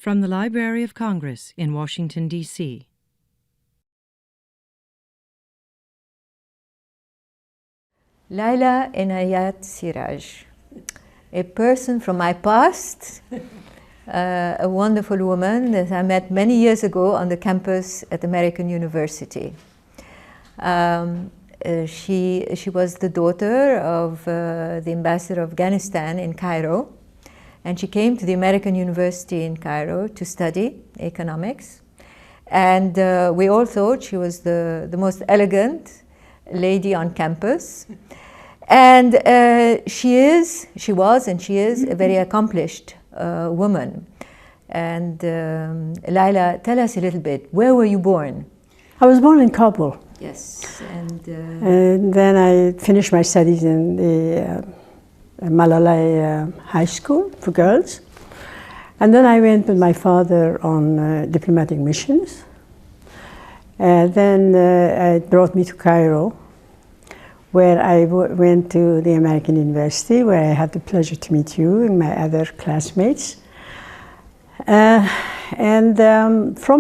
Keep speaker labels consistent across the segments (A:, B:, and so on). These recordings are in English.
A: From the Library of Congress in Washington, D.C.
B: Laila Enayat-Seraj, a person from my past, a wonderful woman that I met many years ago on the campus at American University. She was the daughter of the ambassador of Afghanistan in Cairo, and she came to the American University in Cairo to study economics. And we all thought she was the most elegant lady on campus. And she was a very accomplished woman. And Laila, tell us a little bit, where were you born?
C: I was born in Kabul.
B: Yes.
C: And then I finished my studies in the Malalai High School for girls. And then I went with my father on diplomatic missions. Then it brought me to Cairo, where I went to the American University, where I had the pleasure to meet you and my other classmates. From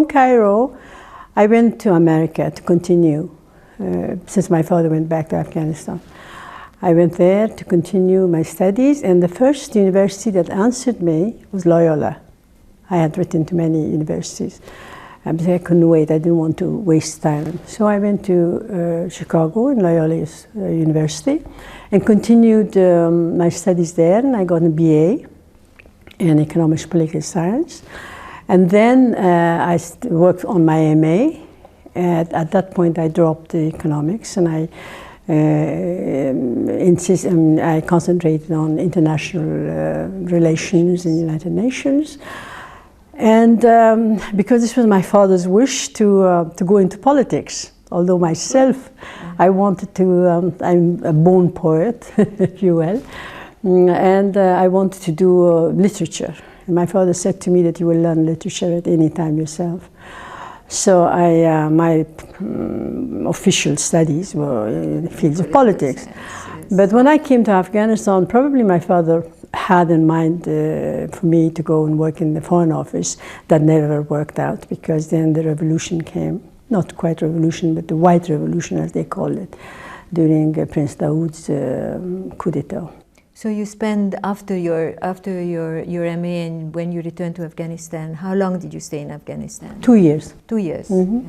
C: Cairo, I went to America to continue, since my father went back to Afghanistan. I went there to continue my studies, and the first university that answered me was Loyola. I had written to many universities, but I couldn't wait. I didn't want to waste time. So I went to Chicago in Loyola University and continued my studies there, and I got a BA in economics political science. And then I worked on my MA. At that point I dropped the economics, and I I concentrated on international relations in the United Nations. And because this was my father's wish to go into politics, although myself, I wanted to, I'm a born poet, if you will, and I wanted to do literature. And my father said to me that you will learn literature at any time yourself. So my official studies were in the fields of politics. But when I came to Afghanistan, probably my father had in mind for me to go and work in the Foreign Office. That never worked out, because then the revolution came. Not quite revolution, but the White Revolution, as they called it, during Prince Dawood's coup d'etat.
B: So you spent after your MA, and when you returned to Afghanistan, how long did you stay in Afghanistan?
C: 2 years.
B: 2 years.
C: Mm-hmm.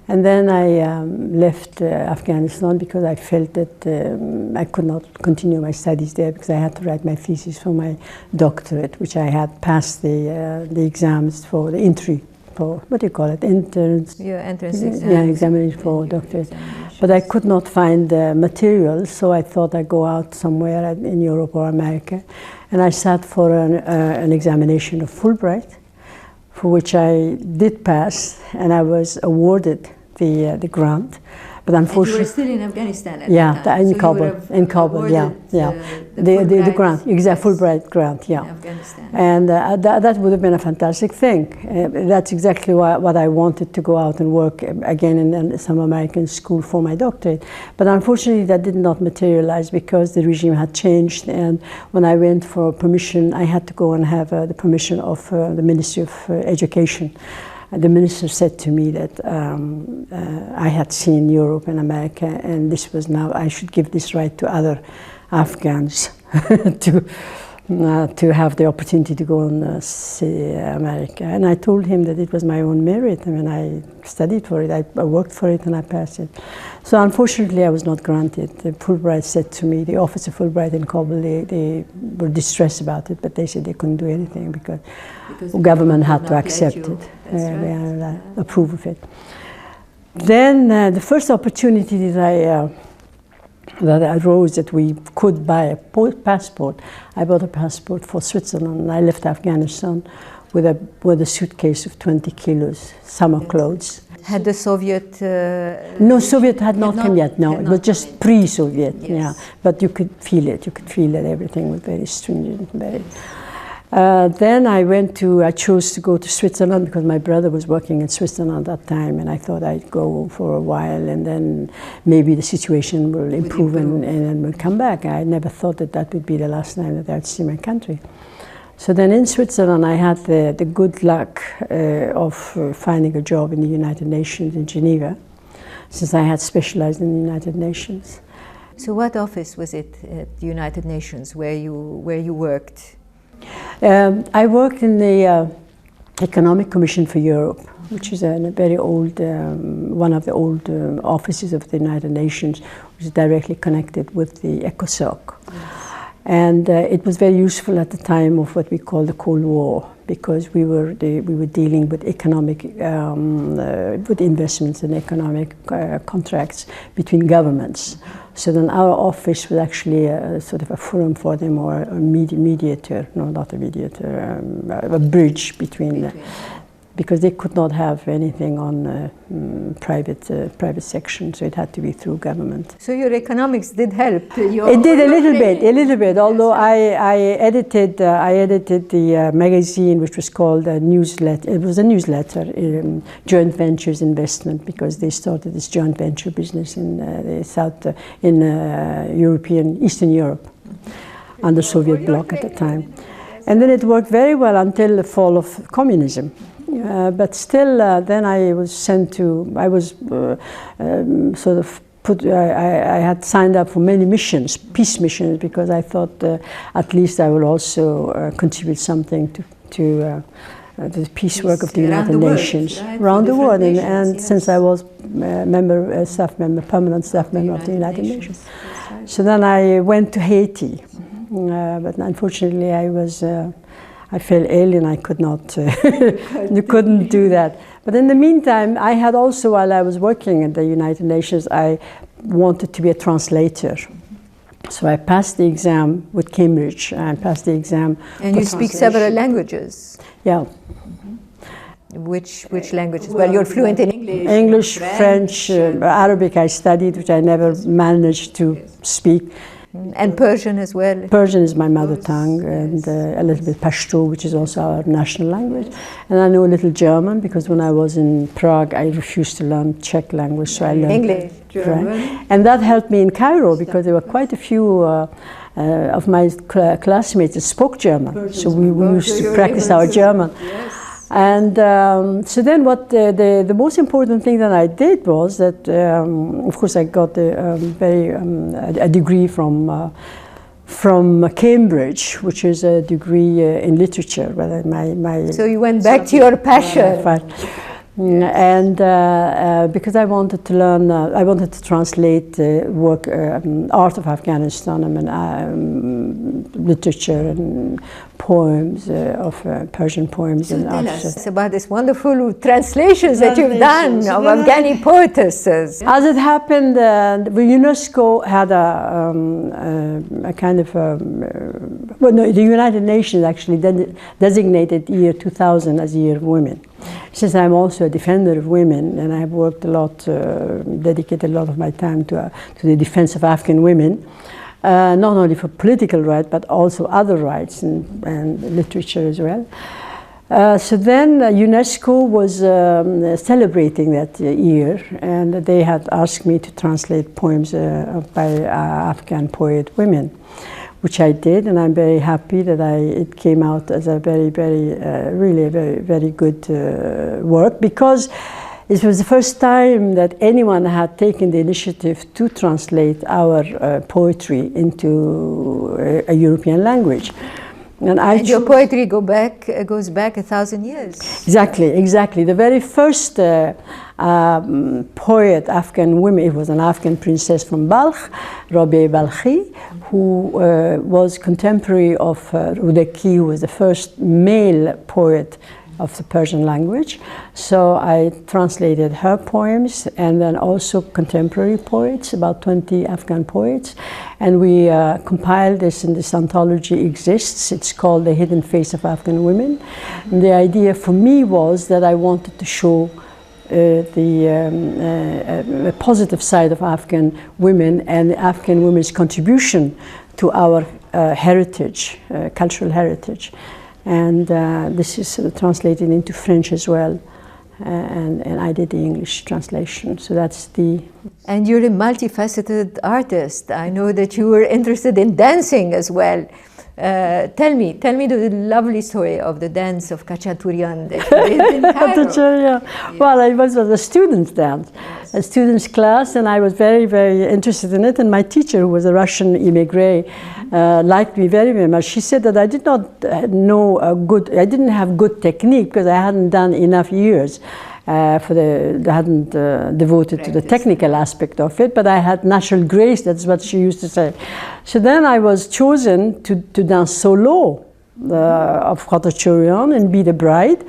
C: And then I left Afghanistan because I felt that I could not continue my studies there, because I had to write my thesis for my doctorate, which I had passed the exams for the entry. For, what do you call it, entrance?
B: Your entrance exam.
C: Yeah, examination for doctorate. But I could not find material, so I thought I'd go out somewhere in Europe or America. And I sat for an examination of Fulbright, for which I did pass, and I was awarded the grant. But unfortunately,
B: and you were still in Afghanistan at
C: that
B: time.
C: In Kabul, yeah. The grant, exactly, Fulbright grant, yeah.
B: In Afghanistan.
C: And that would have been a fantastic thing. That's exactly what I wanted, to go out and work again in some American school for my doctorate. But unfortunately, that did not materialize, because the regime had changed. And when I went for permission, I had to go and have the permission of the Ministry of Education. The minister said to me that I had seen Europe and America, and this was now, I should give this right to other Afghans to have the opportunity to go and see America. And I told him that it was my own merit. I mean, I studied for it, I worked for it, and I passed it. So unfortunately, I was not granted. The Fulbright said to me, the office of Fulbright in Kabul, they were distressed about it, but they said they couldn't do anything, because the government had to accept it, approve of it. Then the first opportunity that arose that we could buy a passport, I bought a passport for Switzerland, and I left Afghanistan with a suitcase of 20 kilos, summer clothes.
B: Had the Soviet...
C: No, Soviet had not come yet, no. It was just pre-Soviet, yes. Yeah. But you could feel it. You could feel that everything was very stringent, very... Then I chose to go to Switzerland, because my brother was working in Switzerland at that time, and I thought I'd go for a while, and then maybe the situation will improve and we'll come back. I never thought that would be the last time that I'd see my country. So then in Switzerland, I had the good luck of finding a job in the United Nations in Geneva, since I had specialized in the United Nations.
B: So what office was it at the United Nations where you worked?
C: I worked in the Economic Commission for Europe, which is a very old, one of the old offices of the United Nations, which is directly connected with the ECOSOC. And it was very useful at the time of what we call the Cold War, because we were dealing with economic, with investments and economic contracts between governments. So then our office was actually a sort of a forum for them, or a mediator, no, not a mediator, a bridge between. Because they could not have anything on private section, so it had to be through government.
B: So your economics did help.
C: It did a little bit. Although I edited the magazine, which was called a newsletter. It was a newsletter, Joint Ventures Investment, because they started this joint venture business in the Eastern Europe, under Soviet bloc at the time, and then it worked very well until the fall of communism. But still, then I was sent to, I was sort of put, I had signed up for many missions, peace missions, because I thought at least I will also contribute something to the peace work of the United Nations around the world. And since I was permanent staff member of the United Nations. So then I went to Haiti, but unfortunately I fell ill and I could not, couldn't do that. But in the meantime, I had also, while I was working at the United Nations, I wanted to be a translator. So I passed the exam with Cambridge. I passed the exam.
B: And you speak several languages?
C: Yeah.
B: Which languages? Well, you're fluent in English.
C: English, French, Arabic I studied, which I never managed to speak.
B: And Persian as well?
C: Persian is my mother tongue, and a little bit Pashto, which is also our national language. And I know a little German, because when I was in Prague, I refused to learn Czech language, so I learned
B: English, German.
C: And that helped me in Cairo, because there were quite a few of my classmates that spoke German. So we used to practice our German.
B: Yes.
C: And so then what the most important thing that I did was that, of course, I got a degree from Cambridge, which is a degree in literature.
B: So you went back to your passion.
C: And because I wanted to learn, I wanted to translate work, art of Afghanistan, literature and poems of Persian poems.
B: So
C: and
B: tell
C: art.
B: us about this wonderful translations that you've done of Afghani poetesses.
C: As it happened, the UNESCO had a kind of, well, no, the United Nations actually designated year 2000 as the year of women. Since I'm also a defender of women, and I've worked a lot, dedicated a lot of my time to the defense of Afghan women, not only for political rights, but also other rights and literature as well. So then UNESCO was celebrating that year, and they had asked me to translate poems by Afghan poet women, which I did, and I'm very happy that it came out as a really very good work, because it was the first time that anyone had taken the initiative to translate our poetry into a European language. And
B: your poetry goes back 1,000 years.
C: Exactly. The very first poet, Afghan woman, it was an Afghan princess from Balkh, Rabia Balkhi, who was contemporary of Rudaki, who was the first male poet of the Persian language. So I translated her poems, and then also contemporary poets, about 20 Afghan poets. And we compiled this, and this anthology exists. It's called The Hidden Face of Afghan Women. And the idea for me was that I wanted to show the positive side of Afghan women and Afghan women's contribution to our heritage, cultural heritage. And this is translated into French as well, and I did the English translation. So that's the...
B: And you're a multifaceted artist. I know that you were interested in dancing as well. Tell me the lovely story of the dance of Khachaturian that you did in Cairo.
C: Yes. Well, it was a student's dance, yes. A student's class, and I was very, very interested in it. And my teacher, who was a Russian immigrant, liked me very, very much. She said that I did not know I didn't have good technique because I hadn't done enough years. I hadn't devoted to the technical aspect of it, but I had natural grace, that's what she used to say. So then I was chosen to dance solo of Khachaturian and be the bride,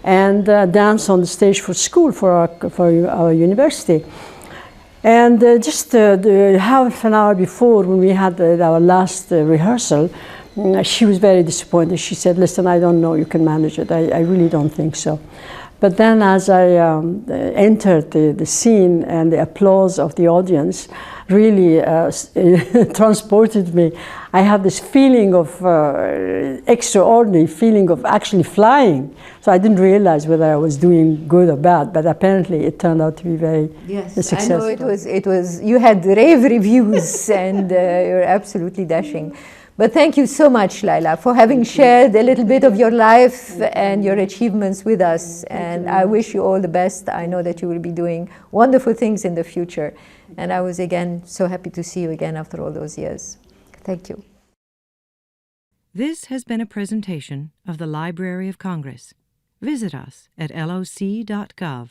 C: and dance on the stage for school, for our university. And just half an hour before, when we had our last rehearsal, she was very disappointed. She said, "Listen, I don't know you can manage it. I really don't think so." But then as I entered the scene, and the applause of the audience really transported me, I had this feeling of extraordinary feeling of actually flying. So I didn't realize whether I was doing good or bad, but apparently it turned out to be very successful.
B: I know it was you had rave reviews and you're absolutely dashing. But thank you so much, Laila, for having shared a little bit of your life and your achievements with us. And I wish you all the best. I know that you will be doing wonderful things in the future. And I was again so happy to see you again after all those years. Thank you.
A: This has been a presentation of the Library of Congress. Visit us at loc.gov.